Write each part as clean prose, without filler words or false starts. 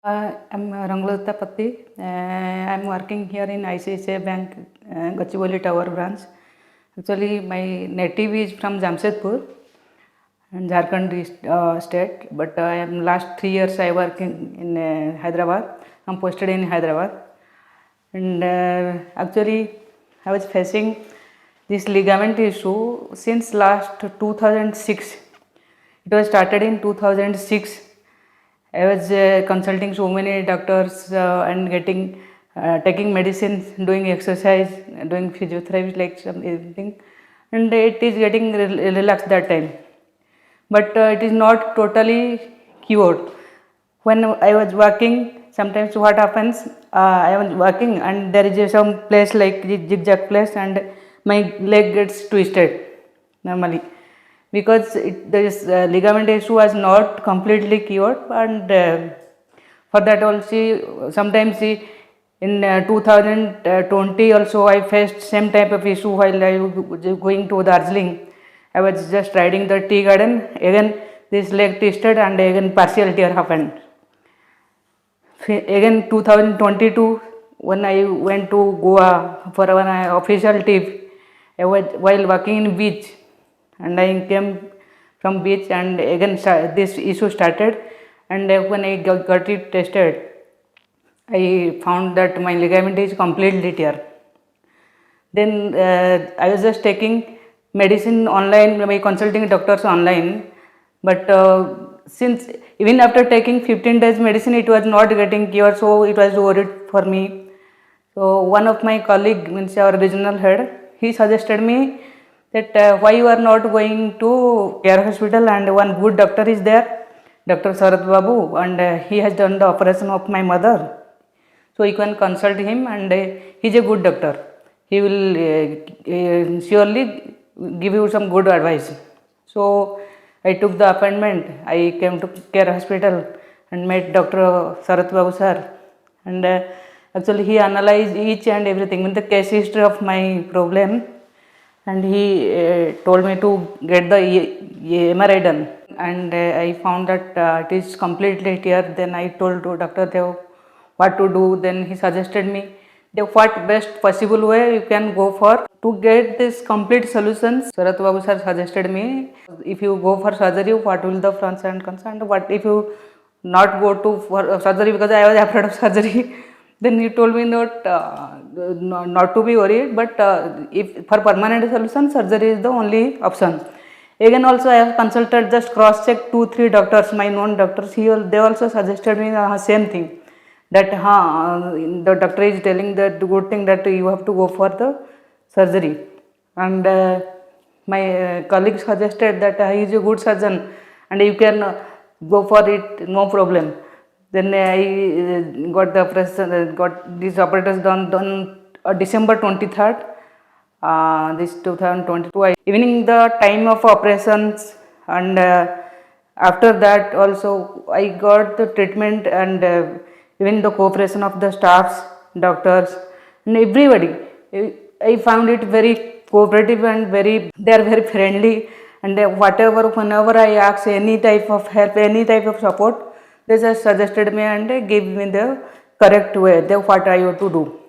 I'm Rangalatha Pati. I'm working here in ICICI Bank, Gachibowli Tower branch. Actually, my native is from Jamshedpur, and Jharkhand state. But I am last 3 years I work in Hyderabad. I'm posted in Hyderabad, and actually I was facing this ligament issue since last 2006. It was started in 2006. I was consulting so many doctors and taking medicines, doing exercise, doing physiotherapy, like everything, and it is getting relaxed that time. But it is not totally cured. When I was working, sometimes what happens, I was working and there is some place like zigzag place, and my leg gets twisted normally, because this ligament issue was not completely cured. And for that also, sometimes in 2020 also I faced same type of issue while I was going to Darjeeling. I was just riding the tea garden, again this leg twisted and again partial tear happened. Again 2022, when I went to Goa for an official trip, I was while walking in beach, and I came from beach, and again this issue started. And when I got it tested, I found that my ligament is completely tear. Then I was just taking medicine online by consulting doctors online, but since even after taking 15 days medicine, it was not getting cured, so it was worried for me. So one of my colleague, means our regional head, he suggested me that why you are not going to CARE Hospital, and one good doctor is there, Dr Sharath Babu, and he has done the operation of my mother. So you can consult him, and he is a good doctor. He will surely give you some good advice. So I took the appointment. I came to CARE Hospital and met Dr Sharath Babu sir, and actually he analyzed each and everything in the case history of my problem, and he told me to get the MRI done, and I found that it is completely tear. Then I told to Dr. Dev what to do. Then he suggested me the what best possible way you can go for to get this complete solutions. Sharath Babu sir suggested me, if you go for surgery, what will the pros and cons, and what if you not go to for surgery, because I was afraid of surgery. Then he told me not to be worried, but if for permanent solution, surgery is the only option. Again also I have consulted, just cross checked 2-3 doctors, my known doctors. They also suggested me the same thing, that the doctor is telling that the good thing that you have to go for the surgery. And my colleague suggested that he is a good surgeon and you can go for it, no problem. Then I got the operation, got these operators done December 23rd, this 2022. Evening the time of operations, and after that also I got the treatment, and even the cooperation of the staffs, doctors, and everybody. I found it very cooperative and they are very friendly, and whenever I ask any type of help, any type of support, they just suggested me and gave me the correct way, what I have to do.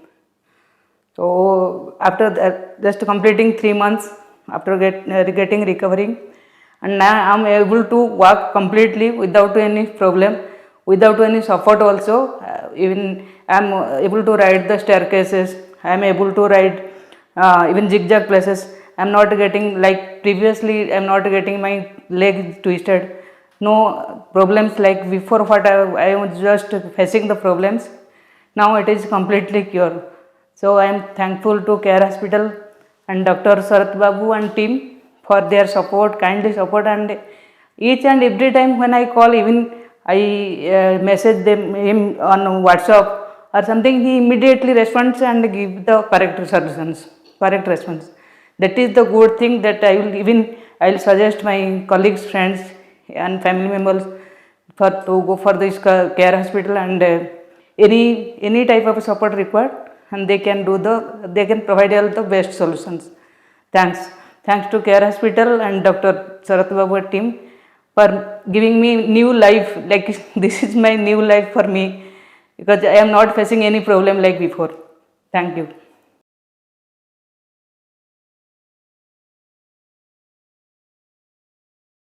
So after that, just completing 3 months after getting recovering, and now I am able to walk completely without any problem, without any support also. Even I am able to ride the staircases, I am able to ride even zigzag places. I am not getting, like previously I am not getting my leg twisted. No problems like before, what I was just facing the problems. Now it is completely cured. So I am thankful to CARE Hospital and Dr. Sharath Babu and team for their support, kindly support, and each and every time when I call, even I message him on WhatsApp or something, he immediately responds and give the correct solutions, correct response. That is the good thing that I will suggest my colleagues, friends, and family members to go for this CARE Hospital, and any type of support required, and they can provide all the best solutions. Thanks to CARE Hospital and Dr. Sharath Babu team for giving me new life. Like this is my new life for me, because I am not facing any problem like before. Thank you.